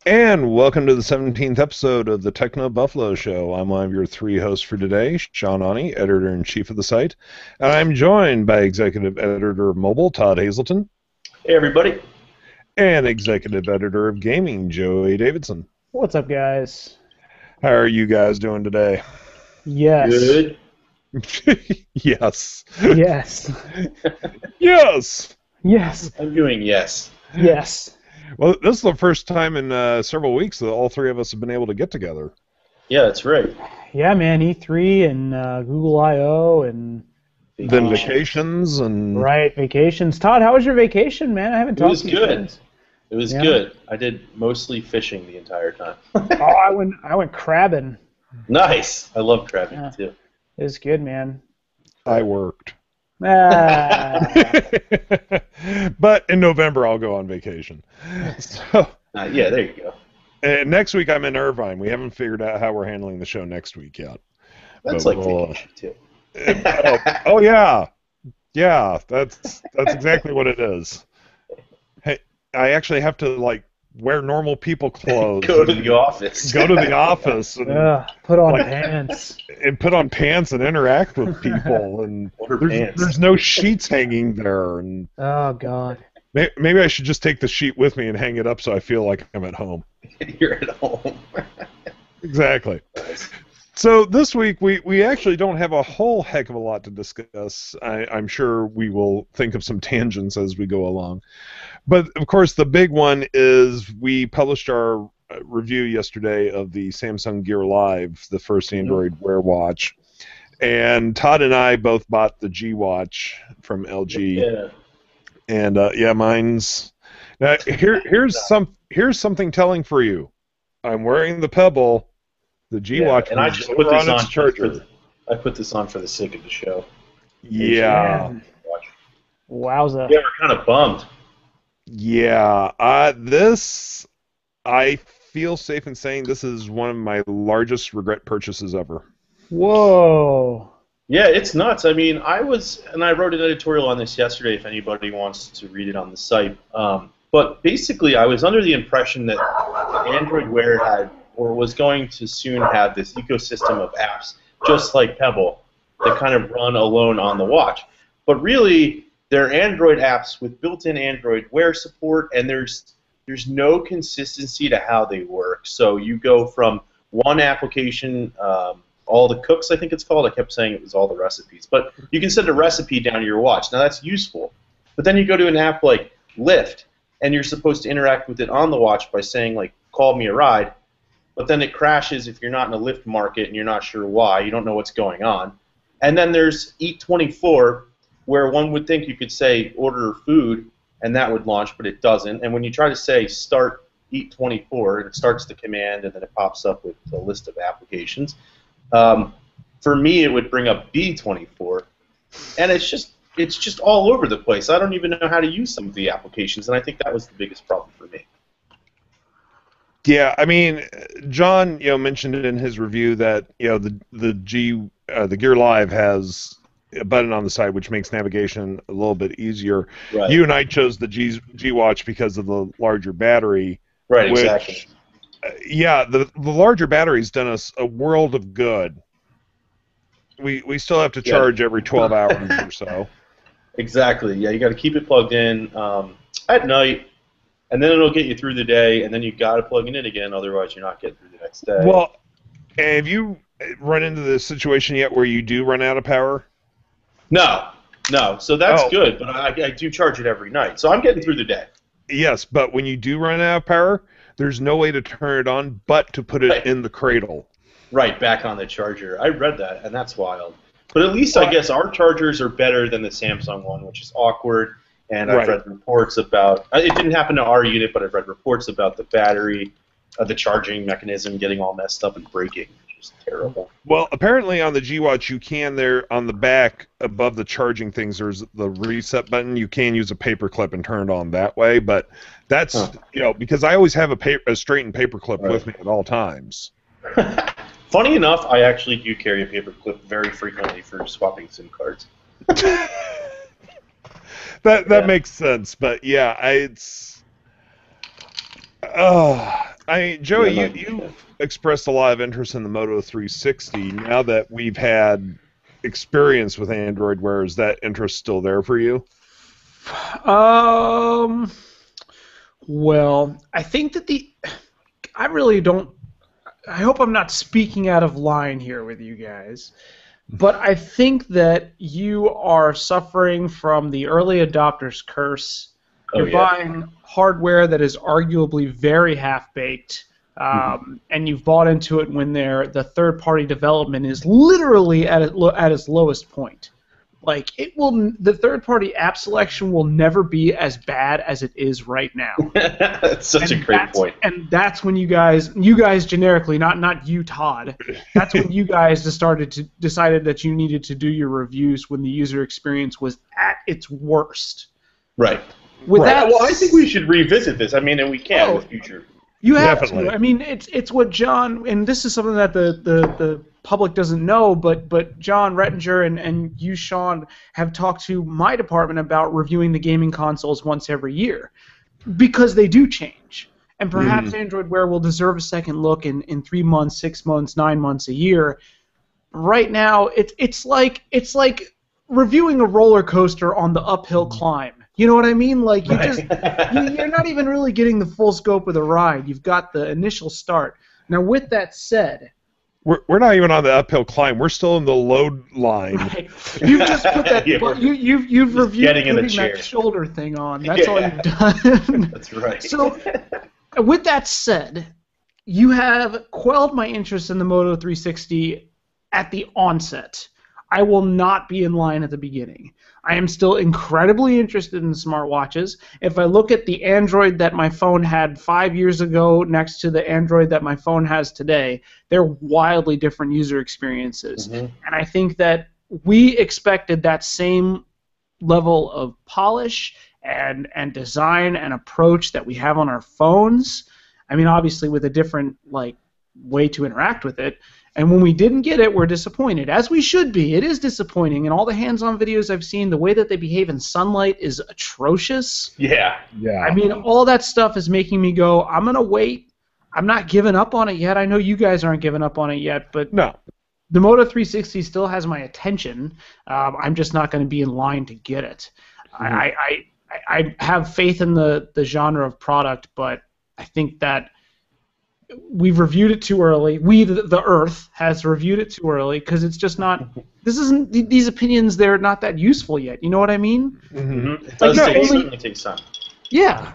And welcome to the 17th episode of the TechnoBuffalo Show. I'm one of your three hosts for today, Sean Ani, editor-in-chief of the site. And I'm joined by executive editor of Mobile, Todd Hazelton, Hey, everybody. and executive editor of Gaming, Joey Davidson. What's up, guys? How are you guys doing today? Yes. Good. Yes. Yes. Yes! Yes. I'm doing yes. Yes. Well, this is the first time in several weeks that all three of us have been able to get together. Yeah, that's right. Yeah, man. E3 and Google I/O and Then vacations and... right vacations. Todd, how was your vacation, man? I haven't It talked was to you good. since. It was Yeah. good. I did mostly fishing the entire time. Oh, I went crabbing. Nice. I love crabbing Yeah. too. It was good, man. I worked. Ah. But in November, I'll go on vacation. So, Yeah, there you go. next week, I'm in Irvine. We haven't figured out how we're handling the show next week yet. That's But like we'll, vacation too. oh, yeah. Yeah, that's exactly what it is. Hey, I actually have to, like, wear normal people clothes. Go to the office. Go to the office and, Put on Like- pants. and put on pants and interact with people. And Order there's, pants. there's no sheets hanging there. And Oh God. maybe I should just take the sheet with me and hang it up so I feel like I'm at home. You're at home. Exactly. Nice. So this week we actually don't have a whole heck of a lot to discuss. I'm sure we will think of some tangents as we go along. But of course the big one is we published our review yesterday of the Samsung Gear Live, the first Android Wear watch. And Todd and I both bought the G Watch from LG. Yeah. And yeah, mine's now here's something telling for you. I'm wearing the Pebble. The G Watch and I was just over put this on its on. charger. I put this on for the sake of the show. Yeah, Man. Wowza. Yeah, we're kind of bummed. yeah. This I feel safe in saying this is one of my largest regret purchases ever. Whoa. Yeah, it's nuts. I mean, I wrote an editorial on this yesterday if anybody wants to read it on the site. But basically, I was under the impression that Android Wear had, or was going to soon have, this ecosystem of apps, just like Pebble, that kind of run alone on the watch. But really, they're Android apps with built-in Android Wear support, and there's no consistency to how they work. So you go from one application, all the cooks, I think it's called. I kept saying it was all the recipes. But you can send a recipe down to your watch. Now, that's useful. But then you go to an app like Lyft, and you're supposed to interact with it on the watch by saying, like, call me a ride. But then it crashes if you're not in a Lyft market and you're not sure why. You don't know what's going on. And then there's Eat24, where one would think you could say order food, and that would launch, but it doesn't. And when you try to say start Eat24, it starts the command, and then it pops up with a list of applications. For me, it would bring up B24, and it's just all over the place. I don't even know how to use some of the applications, and I think that was the biggest problem for me. Yeah, I mean, John, mentioned it in his review that the Gear Live has a button on the side which makes navigation a little bit easier. Right. You and I chose the G Watch because of the larger battery. Right, which, exactly. Yeah, the larger battery's done us a world of good. We still have to charge every 12 hours or so. Exactly. Yeah, you got to keep it plugged in at night, and then it'll get you through the day, and then you got to plug it in again. Otherwise, you're not getting through the next day. Well, have you run into the situation yet where you do run out of power? No. So that's Oh. good, but I do charge it every night, so I'm getting through the day. Yes, but when you do run out of power, there's no way to turn it on but to put it Right. in the cradle. Right, back on the charger. I read that, and that's wild. But at least I guess our chargers are better than the Samsung one, which is awkward. And I've Right. read reports about it didn't happen to our unit, but I've read reports about the battery, the charging mechanism getting all messed up and breaking, which is terrible. Well, apparently on the G Watch you can there on the back above the charging things there's the reset button. You can use a paper clip and turn it on that way, but that's because I always have a straightened paper clip with me at all times. Funny enough, I actually do carry a paper clip very frequently for swapping SIM cards. That makes sense, but yeah, it's Joey, Yeah, you've expressed a lot of interest in the Moto 360. Now that we've had experience with Android Wear, is that interest still there for you? Um. Well, I think that I really don't. I hope I'm not speaking out of line here with you guys, but I think that you are suffering from the early adopter's curse. Oh, You're yeah. buying hardware that is arguably very half-baked, and you've bought into it when the third-party development is literally at its lowest point. Like the third-party app selection will never be as bad as it is right now. That's such a great point. And that's when you guys generically, not you, Todd. That's when you guys decided that you needed to do your reviews when the user experience was at its worst. Right. With that, well, I think we should revisit this. I mean, and we can in the future. You have Definitely. to. I mean, it's what John, and this is something that the public doesn't know, but John Rettinger and you, Sean, have talked to my department about reviewing the gaming consoles once every year, because they do change. And perhaps Android Wear will deserve a second look in 3 months, 6 months, 9 months, a year. Right now, it's like reviewing a roller coaster on the uphill climb. You know what I mean? Like you're not even really getting the full scope of the ride. You've got the initial start. Now, with that said, we're not even on the uphill climb. We're still in the load line. right, you've just put that. You've reviewed getting in the putting chair. that shoulder thing on. That's all you've done. That's right. So, with that said, you have quelled my interest in the Moto 360 at the onset. I will not be in line at the beginning. I am still incredibly interested in smartwatches. If I look at the Android that my phone had 5 years ago next to the Android that my phone has today, they're wildly different user experiences. And I think that we expected that same level of polish and design and approach that we have on our phones. I mean, obviously with a different way to interact with it. And when we didn't get it, we're disappointed, as we should be. It is disappointing. And all the hands-on videos I've seen, the way that they behave in sunlight is atrocious. Yeah. I mean, all that stuff is making me go, I'm going to wait. I'm not giving up on it yet. I know you guys aren't giving up on it yet, but No. the Moto 360 still has my attention. I'm just not going to be in line to get it. I have faith in the genre of product, but I think that we've reviewed it too early. The Earth has reviewed it too early because it's just not. These opinions. They're not that useful yet. You know what I mean? It certainly takes time. Yeah.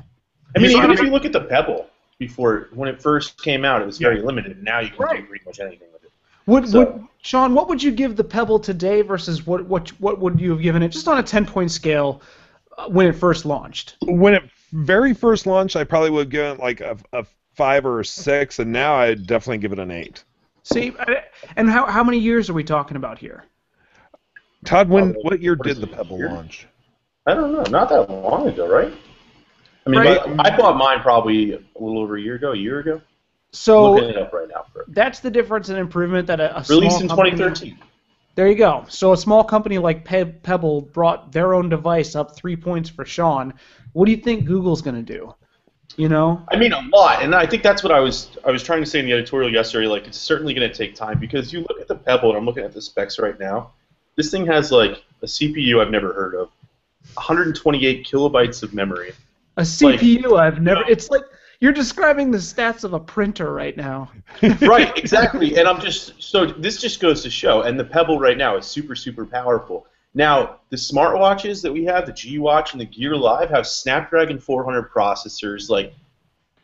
I mean, even if you look at the Pebble when it first came out, it was very limited. Now you can do pretty much anything with it. Sean, what would you give the Pebble today versus what would you have given it, just on a 10-point scale, when it first launched? When it very first launched, I probably would give it like a 5 or a 6, and now I'd definitely give it an 8. See, and how many years are we talking about here? Todd, what year did the Pebble launch? I don't know. Not that long ago, right? I mean, Right. I bought mine probably a little over a year ago. So I'm looking it up right now. that's the difference in improvement that a Released small in company, 2013. There you go. So a small company like Pebble brought their own device up 3 points for Sean. What do you think Google's going to do? You know? I mean, a lot, and I think that's what I was trying to say in the editorial yesterday. Like, it's certainly going to take time because you look at the Pebble, and I'm looking at the specs right now. This thing has like a CPU I've never heard of, 128 kilobytes of memory. A CPU I've never. It's like you're describing the stats of a printer right now. Right, exactly. And this just goes to show. And the Pebble right now is super, super powerful. Now, the smartwatches that we have, the G Watch and the Gear Live, have Snapdragon 400 processors. Like,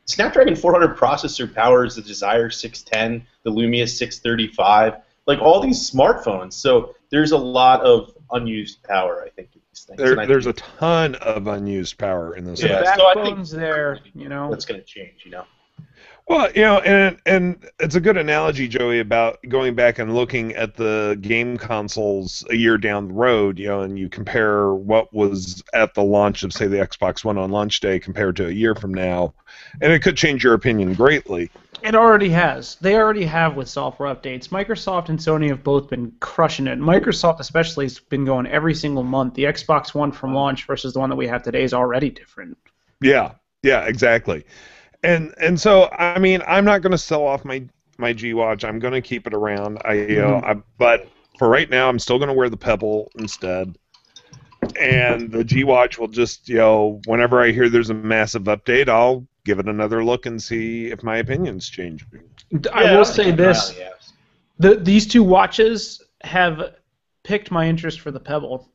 Snapdragon 400 processor powers the Desire 610, the Lumia 635, like all these smartphones. So there's a lot of unused power, I think, in these things. There's a ton of unused power in this. The Yeah, so I think backbone's there, you know. that's going to change, you know. Well, you know, and it's a good analogy, Joey, about going back and looking at the game consoles a year down the road, you know, and you compare what was at the launch of, say, the Xbox One on launch day compared to a year from now, and it could change your opinion greatly. It already has. They already have with software updates. Microsoft and Sony have both been crushing it. Microsoft especially has been going every single month. The Xbox One from launch versus the one that we have today is already different. Yeah, exactly. And so I mean, I'm not going to sell off my G Watch. I'm going to keep it around. But for right now, I'm still going to wear the Pebble instead. And the G Watch will just, whenever I hear there's a massive update, I'll give it another look and see if my opinion's changing. I will say this: these two watches have piqued my interest for the Pebble.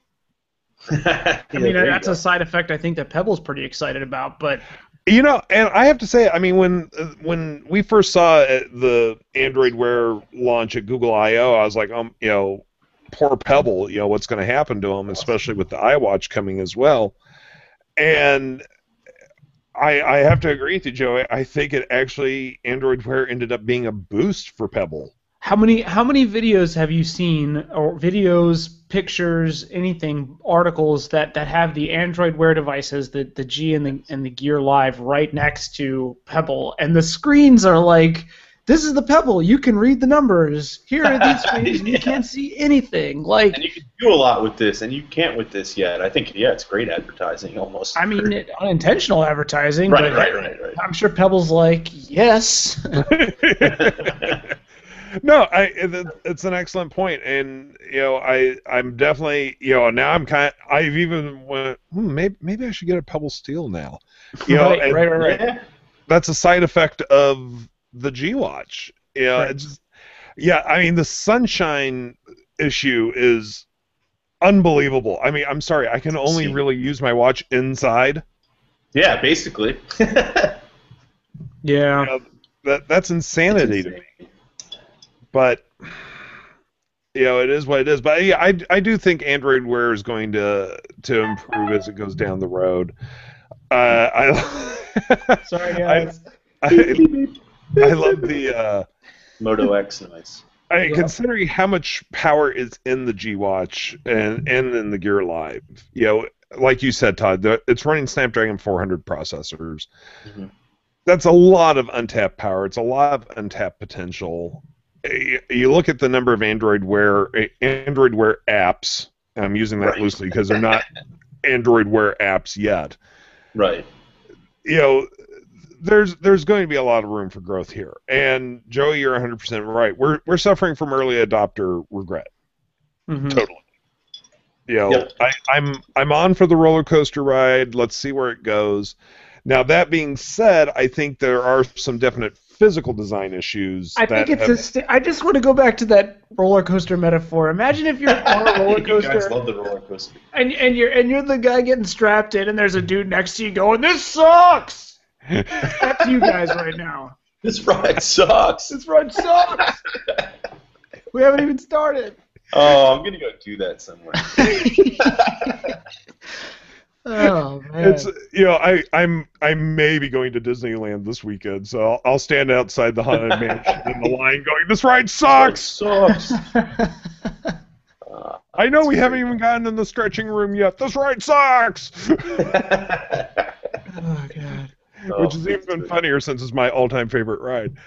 I mean, that's a side effect I think that Pebble's pretty excited about, but. And I have to say, I mean, when we first saw the Android Wear launch at Google I/O, I was like, poor Pebble, what's going to happen to him, especially with the iWatch coming as well. And I have to agree with you, Joey. I think Android Wear ended up being a boost for Pebble. How many videos have you seen, or videos, pictures, anything, articles that have the Android Wear devices, the G and the Gear Live right next to Pebble, and the screens are like, this is the Pebble, you can read the numbers. Here are these screens, and you can't see anything. Like, and you can do a lot with this, and you can't with this yet. I think, it's great advertising almost. I mean, unintentional advertising. Right. I'm sure Pebble's like, yes. No, it's an excellent point, and I'm definitely now I've even went maybe I should get a Pebble Steel now. Right. Yeah. That's a side effect of the G Watch. Right. It's just, I mean the sunshine issue is unbelievable. I mean, I'm sorry, I can only really use my watch inside. Yeah, basically. Yeah. That's insanity to me. But it is what it is. But I do think Android Wear is going to improve as it goes down the road. Sorry, guys. I love the Moto X noise. Considering how much power is in the G Watch and in the Gear Live, like you said, Todd, it's running Snapdragon 400 processors. Mm-hmm. That's a lot of untapped power. It's a lot of untapped potential. You look at the number of Android Wear apps. I'm using that loosely because they're not Android Wear apps yet. Right. There's going to be a lot of room for growth here. And Joey, you're 100% right. We're suffering from early adopter regret. Mm-hmm. Totally. I'm on for the roller coaster ride. Let's see where it goes. Now that being said, I think there are some definite physical design issues. I just want to go back to that roller coaster metaphor. Imagine if you're on a roller coaster. You guys love the roller coaster. And you're the guy getting strapped in, and there's a dude next to you going, "This sucks." That's you guys right now. This ride sucks. This ride sucks. We haven't even started. Oh, I'm gonna go do that somewhere. Oh man! It's I may be going to Disneyland this weekend, so I'll stand outside the Haunted Mansion in the line going, "This ride sucks." Sucks. I know we haven't even gotten in the stretching room yet. This ride sucks. Oh god! Which is even funnier since it's my all-time favorite ride.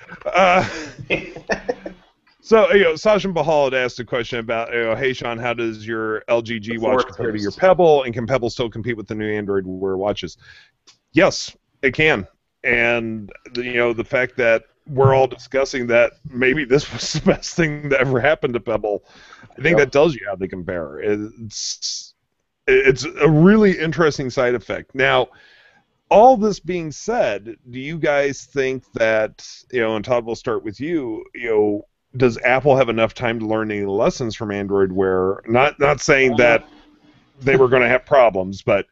So, Sachin Bahal had asked a question about, hey, Sean, how does your LG G Watch compare to your Pebble, and can Pebble still compete with the new Android Wear watches? Yes, it can. And, the fact that we're all discussing that maybe this was the best thing that ever happened to Pebble, I think that tells you how they compare. It's a really interesting side effect. Now, all this being said, do you guys think that, and Todd, we'll start with you, does Apple have enough time to learn any lessons from Android Wear? Not saying that they were going to have problems, but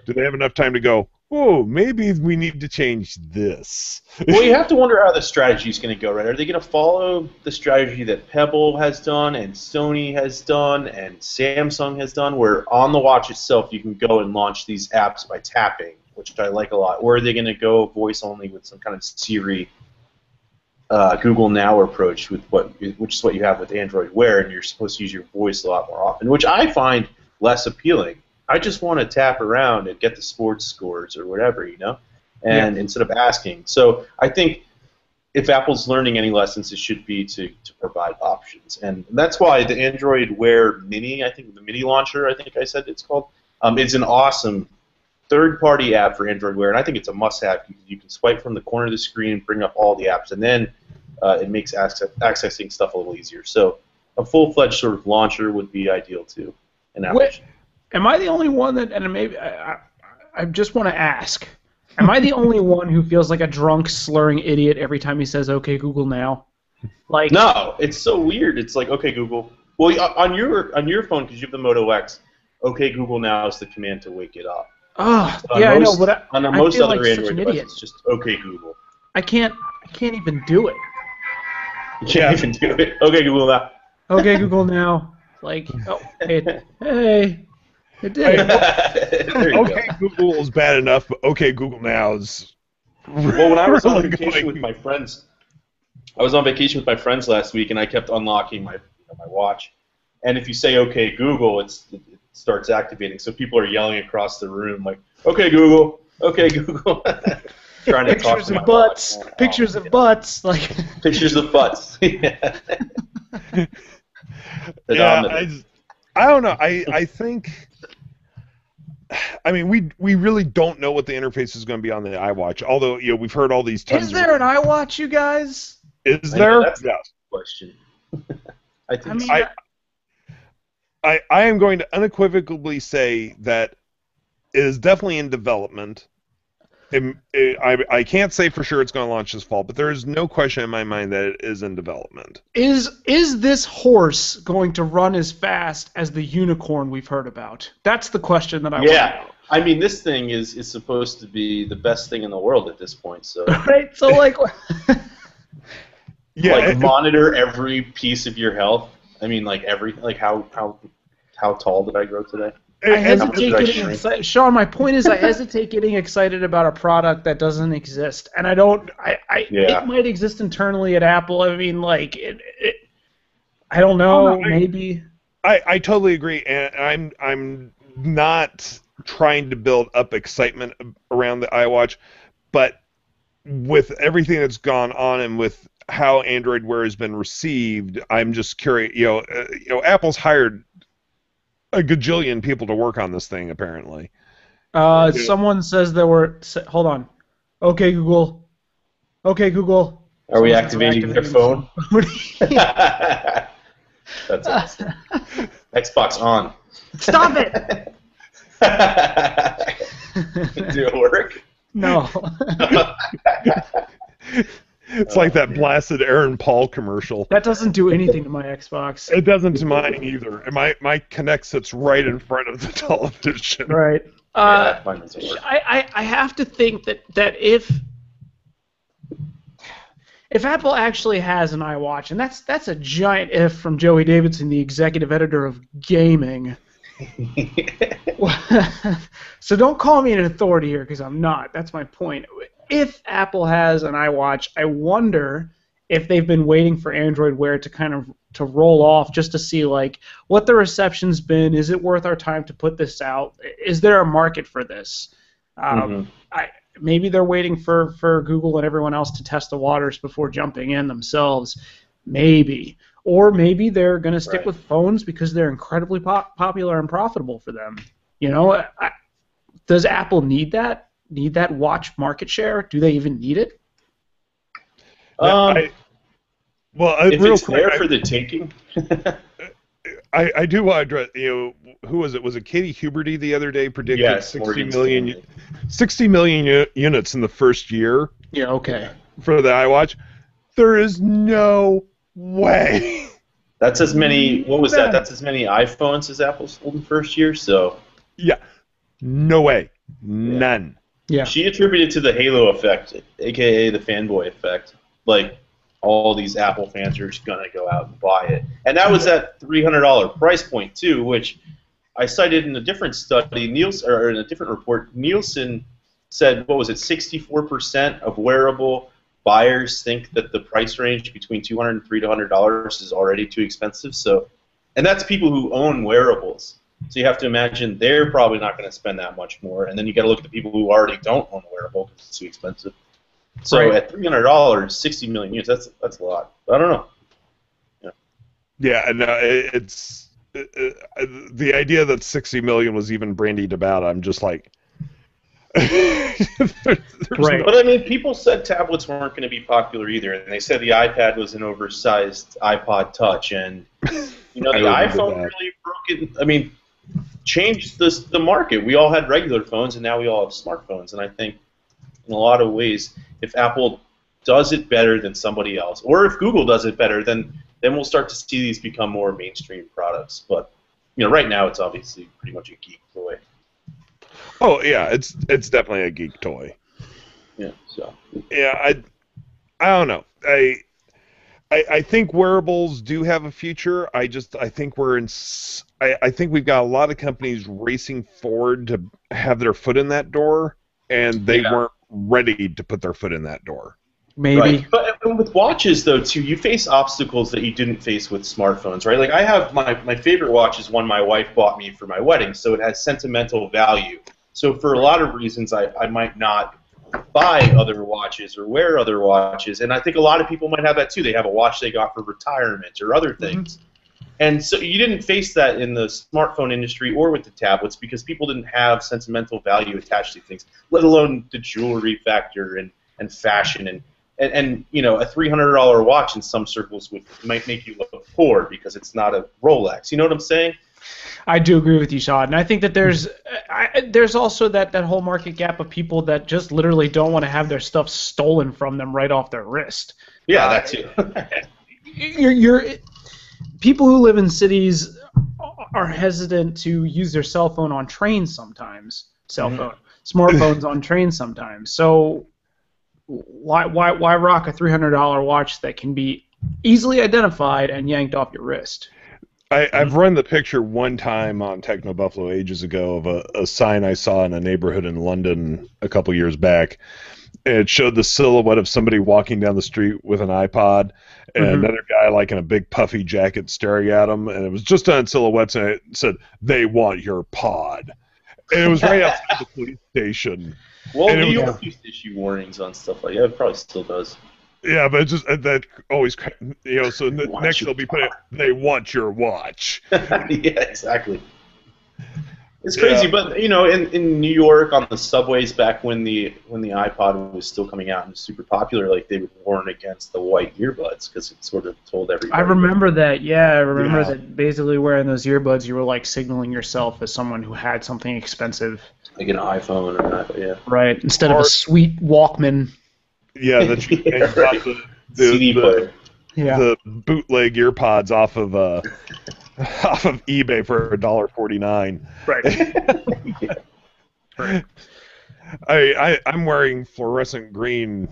do they have enough time to go, oh, maybe we need to change this? Well, you have to wonder how the strategy is going to go, right? Are they going to follow the strategy that Pebble has done and Sony has done and Samsung has done, where on the watch itself you can go and launch these apps by tapping, which I like a lot? Or are they going to go voice only with some kind of Siri Google Now approach, which is what you have with Android Wear, and you're supposed to use your voice a lot more often, which I find less appealing. I just want to tap around and get the sports scores or whatever, and instead of asking. So I think if Apple's learning any lessons, it should be to provide options, and that's why the Android Wear Mini, I think the Mini launcher, I think I said it's called, is an awesome third-party app for Android Wear, and I think it's a must-have. You can swipe from the corner of the screen and bring up all the apps, and then it makes accessing stuff a little easier. So a full-fledged sort of launcher would be ideal too. Am I the only one that, and maybe I just want to ask, am I the only one who feels like a drunk, slurring idiot every time he says "Okay, Google now"? Like, no, it's so weird. It's like, okay, Google. Well, on your phone, because you have the Moto X, okay, Google now is the command to wake it up. Oh, yeah, I know, but on I most feel other like such Android an devices, idiot. it's just okay, Google. I can't even do it. You can't even do it. Okay, Google now. Okay, Google now. Like, oh, hey, it did. Okay, Google is bad enough, but okay, Google now is. Well, when I was on really vacation with my friends, last week, and I kept unlocking my watch. And if you say "Okay, Google," it starts activating. So people are yelling across the room like, "Okay, Google. Okay, Google." Trying to talk Pictures to my of butts. watch. Pictures of butts. Like. Pictures of butts. Yeah, I don't know. I think. I mean, we really don't know what the interface is going to be on the iWatch. Although we've heard all these. Is there an iWatch, you guys? Is there? That's yes. the question. I think. I mean, so. I am going to unequivocally say that it is definitely in development. I can't say for sure it's going to launch this fall, but there is no question in my mind that it is in development. Is this horse going to run as fast as the unicorn we've heard about? That's the question that I want to know. I mean, this thing is supposed to be the best thing in the world at this point. So right, so like, monitor every piece of your health. I mean, how tall did I grow today? I hesitate getting excited. Sean, my point is I hesitate getting excited about a product that doesn't exist. And I don't, it might exist internally at Apple. I mean, like, I don't know, maybe. I totally agree. And I'm not trying to build up excitement around the iWatch, but with everything that's gone on and with how Android Wear has been received, I'm just curious. Apple's hired a gajillion people to work on this thing, apparently. Someone says there were. Hold on. Okay, Google. Okay, Google. Are we activating their phone? That's awesome. Xbox on. Stop it! Did it work? No. It's like that blasted Aaron Paul commercial. That doesn't do anything to my Xbox. It doesn't to mine either. And my Kinect sits right in front of the television. Right. I have to think that if Apple actually has an iWatch, and that's a giant if from Joey Davidson, the executive editor of Gaming. So don't call me an authority here because I'm not. That's my point. If Apple has an iWatch, I wonder if they've been waiting for Android Wear to roll off just to see like what the reception's been. Is it worth our time to put this out? Is there a market for this? Maybe they're waiting for Google and everyone else to test the waters before jumping in themselves. Maybe. Or maybe they're going to stick with phones because they're incredibly popular and profitable for them. Does Apple need that? Need that watch market share? Do they even need it? If it's there for the taking. I do want to address, who was it? Was it Katie Huberty the other day predicted 60 million units in the first year? Yeah, okay. For the iWatch? There is no way. That's as many, what was that? That's as many iPhones as Apple sold in the first year, so. Yeah. No way. None. Yeah. She attributed to the halo effect, aka the fanboy effect. Like, all these Apple fans are just going to go out and buy it. And that was at $300 price point, too, which I cited in a different study, or in a different report. Nielsen said, 64% of wearable buyers think that the price range between $200 and $300 is already too expensive. So, and that's people who own wearables. So you have to imagine they're probably not going to spend that much more. And then you got to look at the people who already don't own a wearable because it's too expensive. So at $300, 60 million units, that's a lot. I don't know. Yeah, and it's the idea that 60 million was even brandied about. I'm just like, Right. But I mean, people said tablets weren't going to be popular either, and they said the iPad was an oversized iPod Touch, and the iPhone really broke it. I mean, changed the market. We all had regular phones, and now we all have smartphones. And I think, in a lot of ways, if Apple does it better than somebody else, or if Google does it better, then we'll start to see these become more mainstream products. But right now, it's obviously pretty much a geek toy. Oh yeah, it's definitely a geek toy. Yeah. So. Yeah, I don't know. I think wearables do have a future. I think I think we've got a lot of companies racing forward to have their foot in that door, and they weren't ready to put their foot in that door. Maybe. Right. But with watches, though, too, you face obstacles that you didn't face with smartphones, right? Like, I have my favorite watch is one my wife bought me for my wedding, so it has sentimental value. So for a lot of reasons, I might not buy other watches or wear other watches, and I think a lot of people might have that, too. They have a watch they got for retirement or other things. And so you didn't face that in the smartphone industry or with the tablets because people didn't have sentimental value attached to things, let alone the jewelry factor and fashion and a $300 watch in some circles might make you look poor because it's not a Rolex. You know what I'm saying? I do agree with you, Sean. And I think that there's also that whole market gap of people that just literally don't want to have their stuff stolen from them right off their wrist. Yeah, that too. People who live in cities are hesitant to use their cell phone on trains sometimes. Smartphones on trains sometimes. So why rock a $300 watch that can be easily identified and yanked off your wrist? I've run the picture one time on TechnoBuffalo ages ago of a sign I saw in a neighborhood in London a couple years back. And it showed the silhouette of somebody walking down the street with an iPod and another guy like in a big puffy jacket staring at him. And it was just on silhouettes and it said, "They want your pod." And it was right outside the police station. Well, New York used to issue warnings on stuff like that. It probably still does. Yeah, but it's just that always, so next they'll be putting, "They want your watch." Yeah, exactly. It's crazy, but in New York on the subways back when the iPod was still coming out and was super popular, like they would warn against the white earbuds because it sort of told everybody. I remember that. Yeah, I remember that. Basically, wearing those earbuds, you were like signaling yourself as someone who had something expensive, like an iPhone or an iPod. Yeah. Right, instead of a sweet Walkman. Yeah, that's you got the CD player. The bootleg earpods off of eBay for $1.49. Right. Right. I'm wearing fluorescent green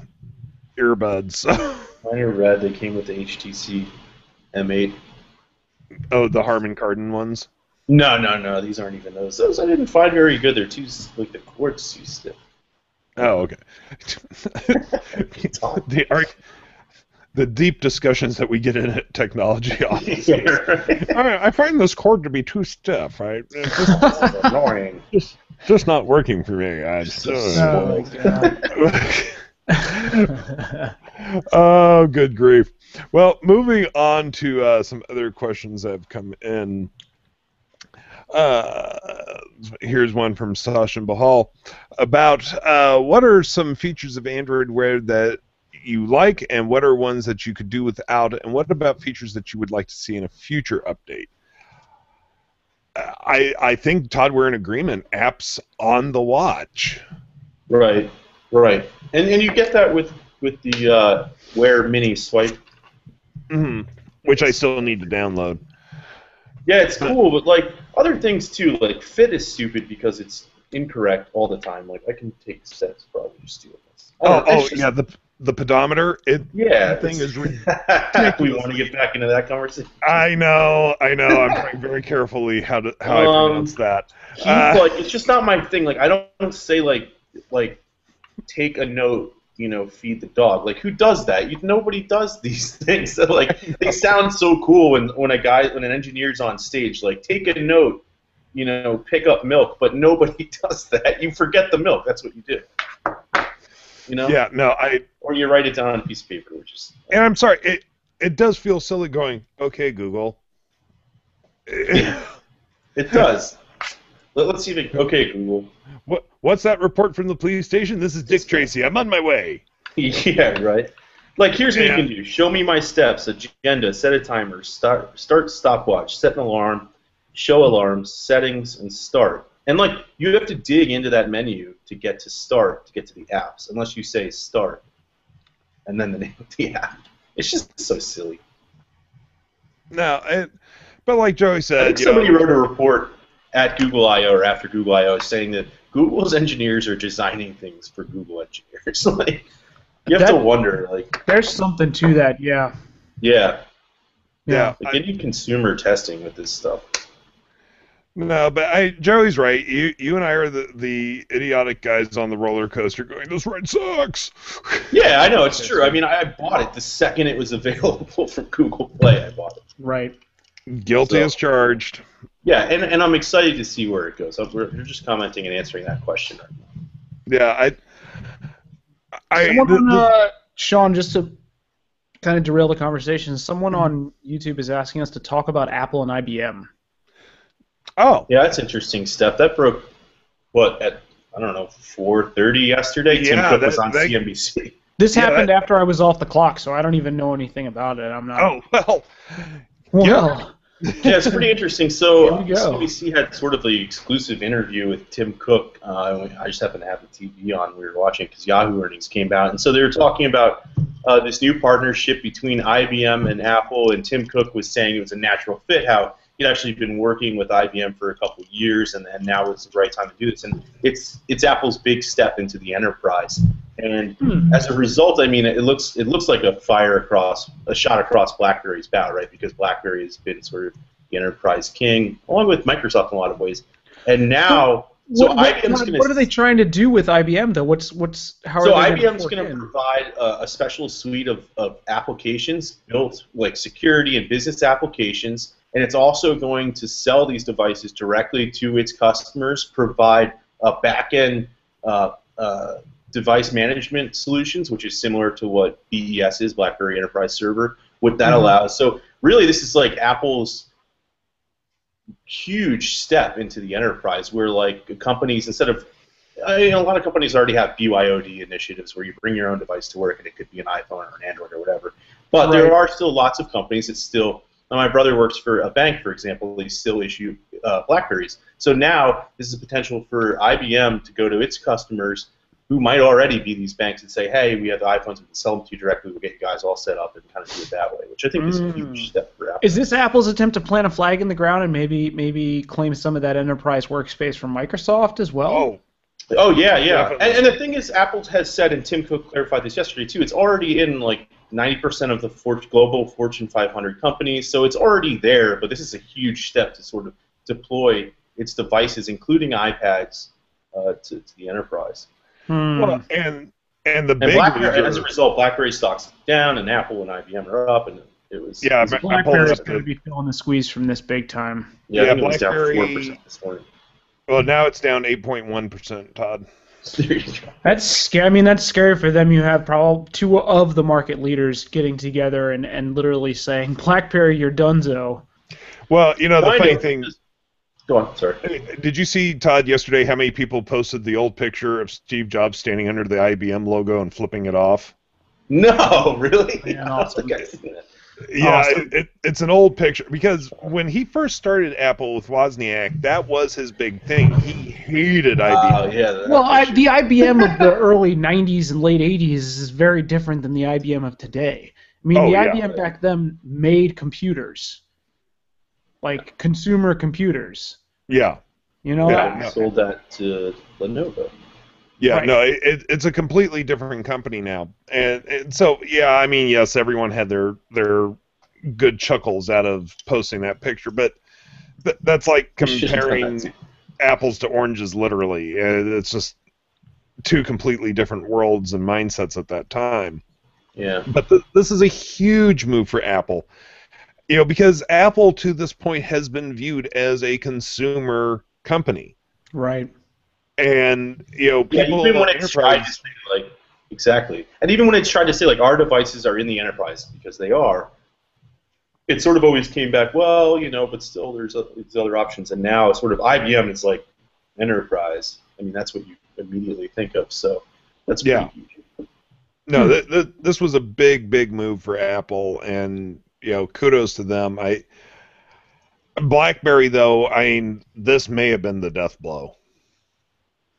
earbuds. Mine are red. They came with the HTC M8. Oh, the Harman Kardon ones? No. These aren't even those. Those I didn't find very good. They're too the cord's too stiff. Oh, okay. The deep discussions that we get in at technology office. Yeah, right. I find this cord to be too stiff. It's just annoying. Just not working for me. Oh, good grief. Well, moving on to some other questions that have come in. Here's one from Sasha Bahal about what are some features of Android Wear that you like, and what are ones that you could do without, and what about features that you would like to see in a future update? I think, Todd, we're in agreement. Apps on the watch. Right. And you get that with the Wear Mini Swipe. Which I still need to download. Yeah, it's cool, but like other things too, like Fit is stupid because it's incorrect all the time. Like I can take steps, probably just steal this. Yeah, the pedometer. The thing is ridiculous. We want to get back into that conversation. I know. I'm trying very carefully how I pronounce that. Like it's just not my thing. Like I don't say like take a note. Feed the dog. Like, who does that? Nobody does these things. So, like, they sound so cool when an engineer's on stage. Like, take a note. Pick up milk, but nobody does that. You forget the milk. That's what you do. Yeah. No. Or you write it down on a piece of paper, which is. And I'm sorry. It does feel silly going. Okay, Google. It does. Let's see if it. Okay, Google. What's that report from the police station? This is Dick Tracy. I'm on my way. Yeah, right. Like, here's what you can do. Show me my steps, agenda, set a timer, start stopwatch, set an alarm, show alarms, settings, and start. And, like, you have to dig into that menu to get to start, to get to the apps, unless you say start, and then the name of the app. It's just so silly. No, but like Joey said, I think somebody wrote a report at Google I/O or after Google I/O saying that Google's engineers are designing things for Google engineers. Like, you have to wonder, like, there's something to that, yeah. Yeah. Yeah. Like, they need consumer testing with this stuff. No, but Joey's right. You and I are the idiotic guys on the roller coaster going, this ride sucks. Yeah, I know, it's true. I mean, I bought it the second it was available from Google Play. I bought it. Right. Guilty as charged. Yeah, and I'm excited to see where it goes. We're just commenting and answering that question right now. Yeah, Sean, just to kind of derail the conversation, someone on YouTube is asking us to talk about Apple and IBM. Oh. Yeah, that's interesting stuff. That broke, at, I don't know, 4:30 yesterday? Yeah, Tim Cook was on CNBC. This happened after I was off the clock, so I don't even know anything about it. I'm not. Oh, well. Well. Yeah, it's pretty interesting. So CNBC had sort of the exclusive interview with Tim Cook. I just happened to have the TV on. We were watching because Yahoo earnings came out. And so they were talking about this new partnership between IBM and Apple, and Tim Cook was saying it was a natural fit, how he'd actually been working with IBM for a couple of years, and now was the right time to do this. And it's Apple's big step into the enterprise. And as a result, I mean, it looks like a shot across BlackBerry's bow, right? Because BlackBerry has been sort of the enterprise king, along with Microsoft in a lot of ways. And now, what are they trying to do with IBM though? IBM's going to provide a special suite of applications built like security and business applications, and it's also going to sell these devices directly to its customers, provide a back-end device management solutions, which is similar to what BES is, BlackBerry Enterprise Server, what that allows. So really this is like Apple's huge step into the enterprise, where like companies, instead of, a lot of companies already have BYOD initiatives where you bring your own device to work and it could be an iPhone or an Android or whatever. But there are still lots of companies that still, my brother works for a bank, for example, they still issue BlackBerries. So now this is a potential for IBM to go to its customers who might already be these banks and say, hey, we have the iPhones, we can sell them to you directly, we'll get you guys all set up and kind of do it that way, which I think is a huge step for Apple. Is this Apple's attempt to plant a flag in the ground and maybe claim some of that enterprise workspace from Microsoft as well? Oh yeah. And the thing is, Apple has said, and Tim Cook clarified this yesterday too, it's already in like 90% of the global Fortune 500 companies, so it's already there, but this is a huge step to sort of deploy its devices, including iPads, to the enterprise. Well, and the big BlackBerry, as a result, BlackBerry stocks down, and Apple and IBM are up, and it was BlackBerry's going to be feeling the squeeze from this big time. Yeah, I think it was down 4% this morning. Well, now it's down 8.1%, Todd. There you go. That's scary. I mean, that's scary for them. You have probably two of the market leaders getting together and literally saying, BlackBerry, you're donezo. Well, the funny thing. Go on, sorry. Did you see, Todd, yesterday how many people posted the old picture of Steve Jobs standing under the IBM logo and flipping it off? No, really? Man, I don't think I've seen that. Yeah, it's an old picture, because when he first started Apple with Wozniak, that was his big thing. He hated IBM. The IBM of the early 90s and late 80s is very different than the IBM of today. I mean, IBM back then made computers. Like consumer computers. Yeah. Sold that to Lenovo. Yeah, right. No, it's a completely different company now, and so I mean, yes, everyone had their good chuckles out of posting that picture, but that's like comparing apples to oranges, literally. It's just two completely different worlds and mindsets at that time. Yeah. But this is a huge move for Apple. Because Apple to this point has been viewed as a consumer company. Right. And, people... even when it's tried to say, exactly. And even when it's tried to say, our devices are in the enterprise, because they are, it sort of always came back, well, but still there's other options. And now sort of IBM is like enterprise. I mean, that's what immediately think of. So that's Yeah. pretty huge. No, this was a big move for Apple, and kudos to them. BlackBerry though, I mean, this may have been the death blow.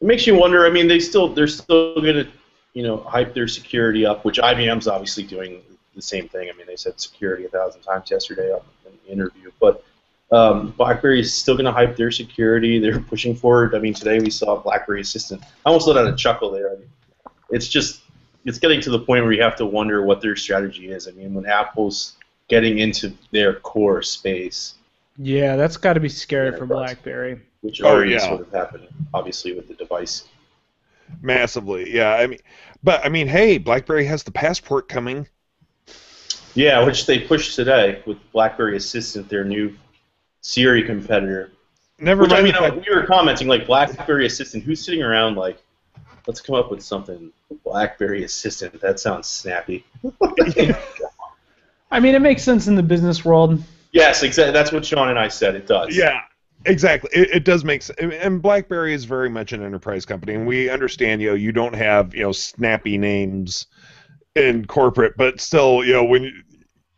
It makes you wonder. I mean, they're still going to, hype their security up, which IBM's obviously doing the same thing. I mean, they said security 1,000 times yesterday in the interview, but BlackBerry is still going to hype their security. They're pushing forward. I mean, today we saw BlackBerry Assistant. I almost let out a chuckle there. I mean, it's getting to the point where you have to wonder what their strategy is. I mean, when Apple's getting into their core space. Yeah, that's got to be scary for BlackBerry. Which already sort of happened, obviously, with the device. Massively, yeah. I mean, hey, BlackBerry has the Passport coming. Yeah, which they pushed today with BlackBerry Assistant, their new Siri competitor. Never mind. We were commenting like BlackBerry Assistant. Who's sitting around like, let's come up with something BlackBerry Assistant? That sounds snappy. I mean, it makes sense in the business world. Yes, exactly. That's what Sean and I said. It does. Yeah, exactly. It does make sense. And BlackBerry is very much an enterprise company, and we understand, you don't have, snappy names in corporate, but still, when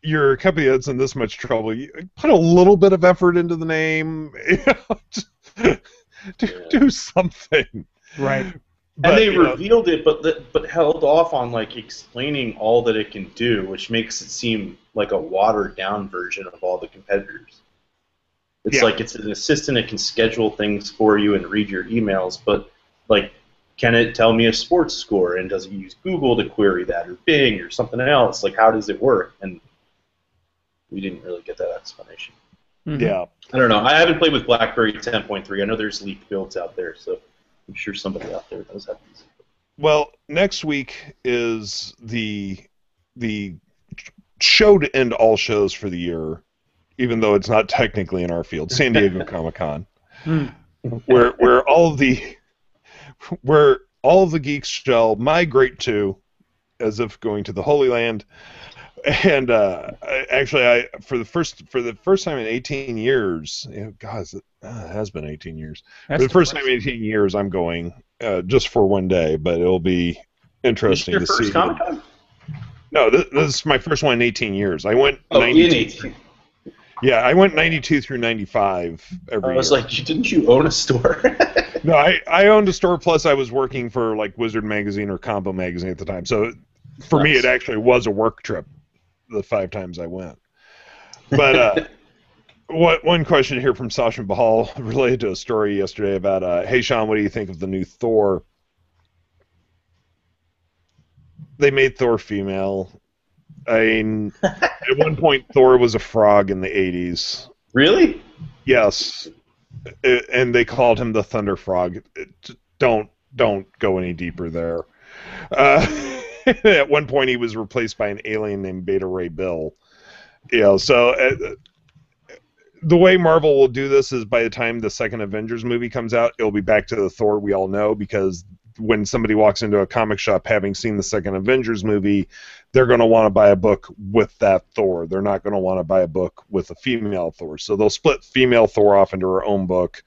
you're a company that's in this much trouble, you put a little bit of effort into the name. Do something. Right. And they revealed it, but held off on like explaining all that it can do, which makes it seem like a watered down version of all the competitors. It's like it's an assistant that can schedule things for you and read your emails, but like, can it tell me a sports score? And does it use Google to query that, or Bing, or something else? Like, how does it work? And we didn't really get that explanation. Mm-hmm. Yeah. I don't know. I haven't played with BlackBerry 10.3. I know there's leaked builds out there, so I'm sure somebody out there does have these. Well, next week is the show to end all shows for the year, even though it's not technically in our field, San Diego Comic-Con, where all of the geeks shall migrate to, as if going to the Holy Land. And actually, for the first time in 18 years, God, it has been 18 years. That's for the first time in 18 years, I'm going just for one day, but it'll be interesting to see. Is this your first Comic-Con? No, this is my first one in 18 years. I went. In 18. Yeah, I went 92 through 95 every year. I was like, didn't you own a store? No, I owned a store, plus I was working for like Wizard Magazine or Combo Magazine at the time. So for me, it actually was a work trip the 5 times I went. But one question here from Sasha Bahal related to a story yesterday about, hey, Sean, what do you think of the new Thor? They made Thor female. I mean, at one point, Thor was a frog in the 80s. Really? Yes. And they called him the Thunder Frog. Don't go any deeper there. At one point, he was replaced by an alien named Beta Ray Bill. So the way Marvel will do this is by the time the second Avengers movie comes out, it'll be back to the Thor we all know, because when somebody walks into a comic shop having seen the second Avengers movie, they're going to want to buy a book with that Thor. They're not going to want to buy a book with a female Thor. So they'll split female Thor off into her own book,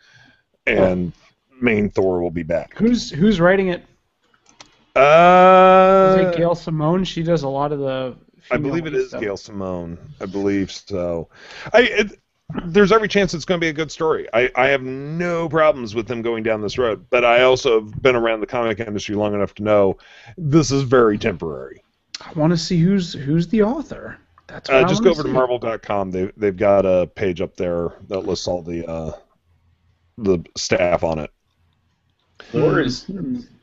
and main Thor will be back. Who's writing it? Is it Gail Simone? She does a lot of the. I believe it is stuff. Gail Simone. I believe so. There's every chance it's going to be a good story. I have no problems with them going down this road, but I also have been around the comic industry long enough to know this is very temporary. I want to see who's the author. That's what just I go over see. to Marvel.com. They've got a page up there that lists all the staff on it. Thor is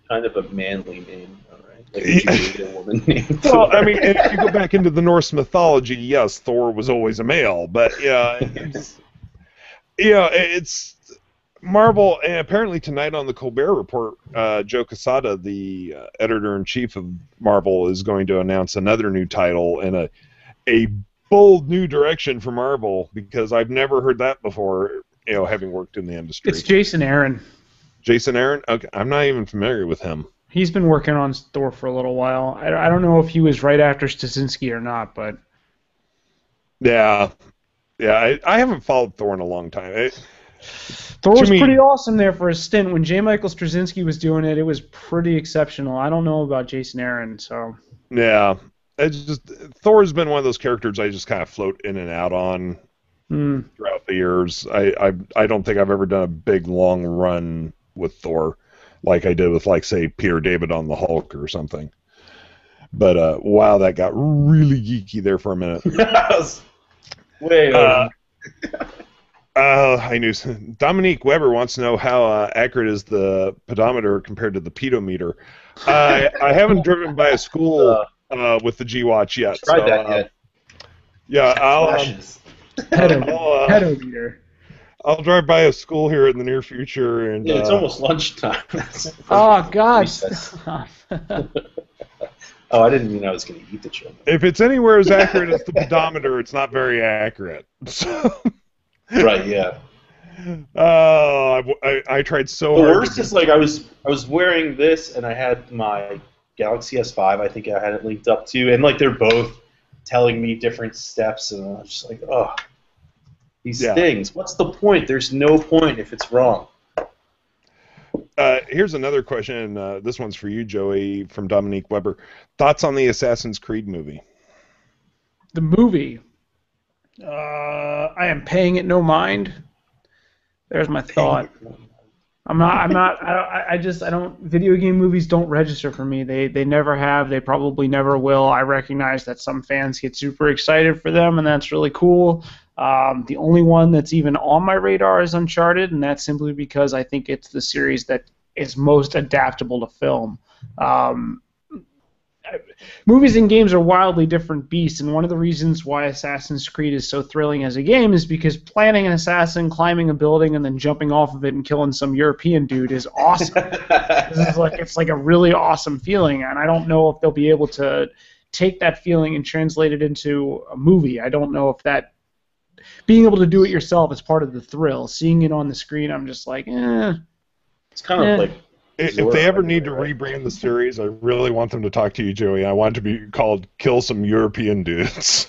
kind of a manly name, all right? Like, would you need a woman named Well, Thor? I mean, if you go back into the Norse mythology, yes, Thor was always a male, but it's Marvel. And apparently tonight on the Colbert Report, Joe Quesada, the editor-in-chief of Marvel, is going to announce another new title and a bold new direction for Marvel, because I've never heard that before, having worked in the industry. It's Jason Aaron. Jason Aaron? Okay, I'm not even familiar with him. He's been working on Thor for a little while. I don't know if he was right after Straczynski or not, but... Yeah, I haven't followed Thor in a long time. Thor was me- pretty awesome there for a stint. When J. Michael Straczynski was doing it, it was pretty exceptional. I don't know about Jason Aaron, so. Yeah, it's just Thor's been one of those characters I just kind of float in and out on throughout the years. I don't think I've ever done a big long run with Thor like I did with, like, say, Peter David on the Hulk or something. But wow, that got really geeky there for a minute. Way over. I knew. Dominique Weber wants to know how accurate is the pedometer compared to the pedometer. I haven't driven by a school with the G-Watch yet. Tried so, that yet? Yeah, Flashes. Pedometer. I'll drive by a school here in the near future, and Yeah, it's almost lunchtime. Oh, God. Recess. Oh, I didn't mean I was going to eat the children. if it's anywhere as accurate as the pedometer, it's not very accurate. So, Right, yeah. I tried so The hard. worst is, like, I was wearing this, and I had my Galaxy S5, I think I had it linked up to, and, like, they're both telling me different steps, and I was just like, oh, these things. What's the point? There's no point if it's wrong. Here's another question. This one's for you, Joey, from Dominique Weber. Thoughts on the Assassin's Creed movie? The movie. I am paying it no mind. There's my thought. Video game movies don't register for me. They never have. They probably never will. I recognize that some fans get super excited for them, and that's really cool. The only one that's even on my radar is Uncharted, and that's simply because I think it's the series that is most adaptable to film. Movies and games are wildly different beasts, and one of the reasons why Assassin's Creed is so thrilling as a game is because planning an assassin, climbing a building, and then jumping off of it and killing some European dude is awesome. It's like a really awesome feeling, and I don't know if they'll be able to take that feeling and translate it into a movie. I don't know if that being able to do it yourself is part of the thrill. Seeing it on the screen, I'm just like, It's kind of like... If they ever need to rebrand the series, I really want them to talk to you, Joey. I want it to be called Kill Some European Dudes.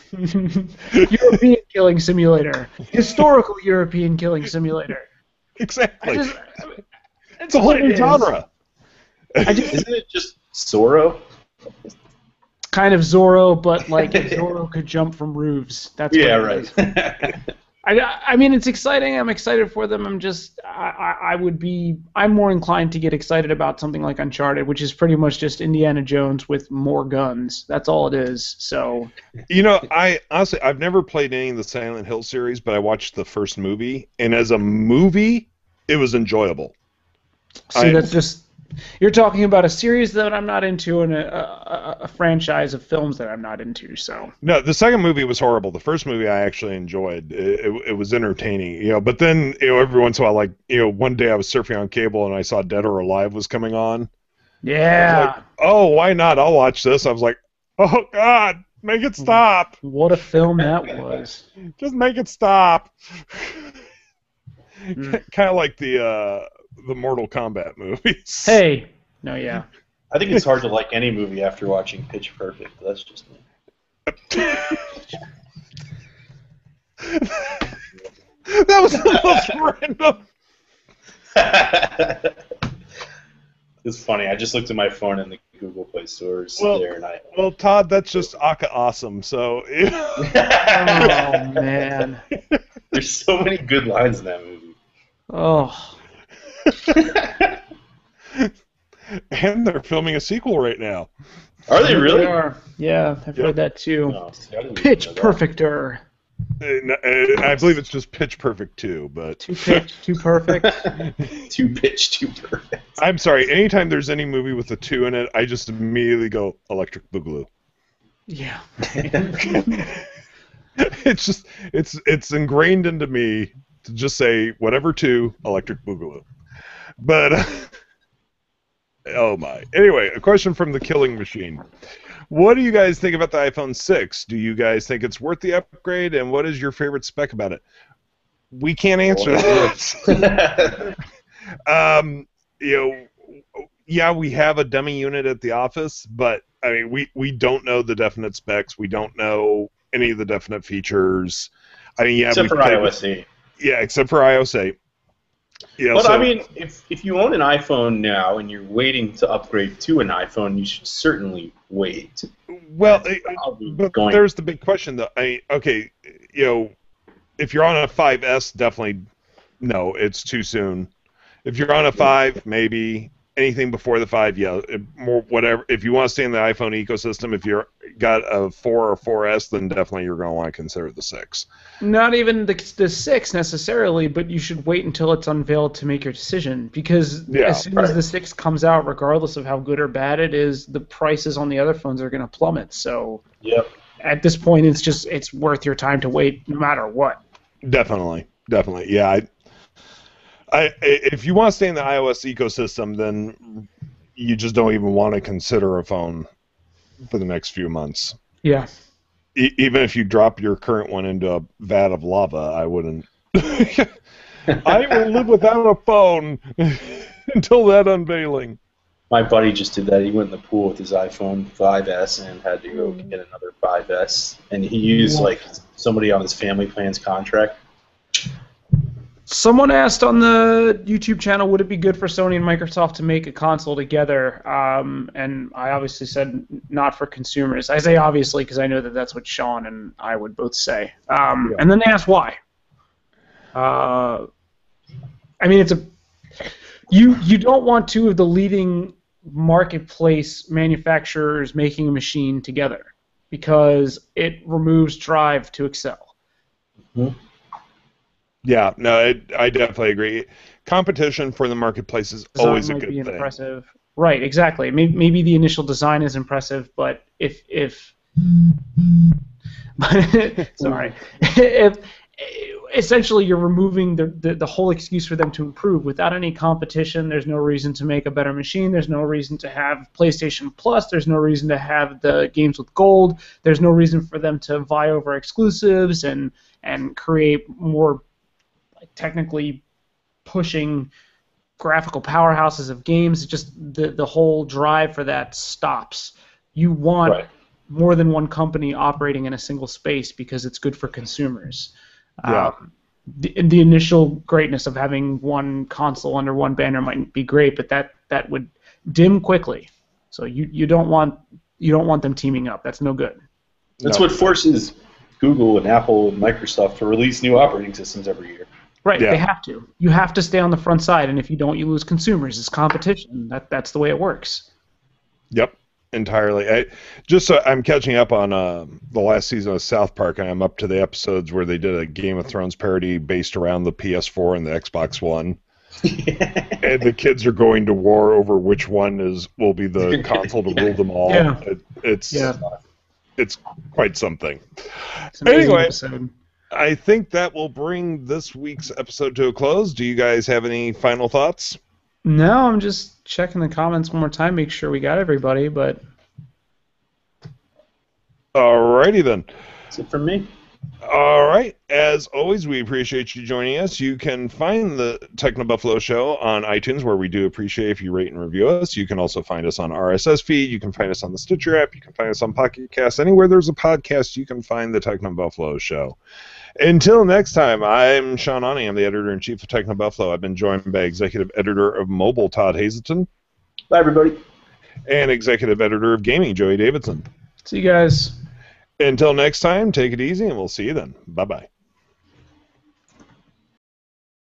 European Killing Simulator. Historical European Killing Simulator. Exactly. It's a whole new genre. Isn't it just Zorro? Kind of Zorro, but like if Zorro could jump from roofs. That's right. I mean, it's exciting. I'm excited for them. I'm more inclined to get excited about something like Uncharted, which is pretty much just Indiana Jones with more guns. That's all it is. So, I've never played any of the Silent Hill series, but I watched the first movie, and as a movie, it was enjoyable. That's just... You're talking about a series that I'm not into and a franchise of films that I'm not into. So no, the second movie was horrible. The first movie I actually enjoyed. It was entertaining, But then, every once in a while, one day I was surfing on cable and I saw Dead or Alive was coming on. Yeah. Like, oh, why not? I'll watch this. I was like, oh God, make it stop. What a film that was. Just make it stop. Kind of like the Mortal Kombat movies. Hey. No, yeah. I think it's hard to like any movie after watching Pitch Perfect. But that's just me. That was the most random. It's funny. I just looked at my phone in the Google Play Store there, and Well, Todd, that's just aka awesome. So. Oh man. There's so many good lines in that movie. Oh. And they're filming a sequel right now. Are they really? They are. Yeah, I've heard that too. Oh, see, I didn't even Pitch know that. Perfecter. I believe it's just Pitch Perfect 2, but... Too pitch, too perfect. Too pitch, too perfect. I'm sorry, anytime there's any movie with a 2 in it, I just immediately go Electric Boogaloo. Yeah. It's just, it's ingrained into me to just say, whatever 2, Electric Boogaloo. But, oh my. Anyway, a question from the Killing Machine. What do you guys think about the iPhone 6? Do you guys think it's worth the upgrade, and what is your favorite spec about it? We can't answer that. Yeah, we have a dummy unit at the office, but I mean, we don't know the definite specs. We don't know any of the definite features. I mean, yeah, Except for iOS 8. Yeah, except for iOS 8. Yeah, But so I mean, if you own an iPhone now and you're waiting to upgrade to an iPhone, you should certainly wait. well, That's probably but going. there's the big question though. Okay, you know, if you're on a 5S, definitely no, it's too soon. If you're on a 5, maybe anything before the 5, yeah, more whatever. If you want to stay in the iPhone ecosystem, if you're got a 4 or 4S, then definitely you're going to want to consider the 6. Not even the 6 necessarily, but you should wait until it's unveiled to make your decision. Because Yeah, as soon as the 6 comes out, regardless of how good or bad it is, the prices on the other phones are going to plummet. So Yep. at this point, it's worth your time to wait no matter what. Definitely. Yeah, if you want to stay in the iOS ecosystem, then you just don't even want to consider a phone for the next few months. Yeah. Even if you drop your current one into a vat of lava, I wouldn't. I will live without a phone until that unveiling. My buddy just did that. He went in the pool with his iPhone 5S and had to go get another 5S. And he used like somebody on his family plan's contract. Someone asked on the YouTube channel, would it be good for Sony and Microsoft to make a console together? And I obviously said not for consumers. I say obviously because I know that that's what Sean and I would both say. And then they asked why. I mean, you don't want two of the leading marketplace manufacturers making a machine together because it removes drive to excel. Mm-hmm. Yeah, no, I definitely agree. Competition for the marketplace is always a good thing. Impressive. Right, exactly. Maybe the initial design is impressive, but if sorry, if essentially you're removing the whole excuse for them to improve without any competition, there's no reason to make a better machine. There's no reason to have PlayStation Plus. There's no reason to have the games with gold. There's no reason for them to vie over exclusives and create more technically pushing graphical powerhouses of games. Just the whole drive for that stops. You want more than one company operating in a single space because it's good for consumers. Yeah. The initial greatness of having one console under one banner might be great, but that would dim quickly. So you don't want them teaming up. That's no good. That's what forces Google and Apple and Microsoft to release new operating systems every year. Right, they have to. You have to stay on the front side, and if you don't, you lose consumers. It's competition. That's the way it works. Yep, entirely. I'm catching up on the last season of South Park, and I'm up to the episodes where they did a Game of Thrones parody based around the PS4 and the Xbox One. And the kids are going to war over which one will be the console to rule them all. Yeah. It's quite something. It's an amazing Anyway. episode. I think that will bring this week's episode to a close. Do you guys have any final thoughts? No, I'm just checking the comments one more time, make sure we got everybody, but... Alrighty then. That's it from me. All right. As always, we appreciate you joining us. You can find the TechnoBuffalo Show on iTunes, where we do appreciate if you rate and review us. You can also find us on RSS feed. You can find us on the Stitcher app. You can find us on Pocket Cast. Anywhere there's a podcast, you can find the TechnoBuffalo Show. Until next time, I'm Sean Ani. I'm the editor-in-chief of TechnoBuffalo. I've been joined by executive editor of Mobile, Todd Hazelton. Bye, everybody. And executive editor of Gaming, Joey Davidson. See you guys. Until next time, take it easy, and we'll see you then. Bye-bye.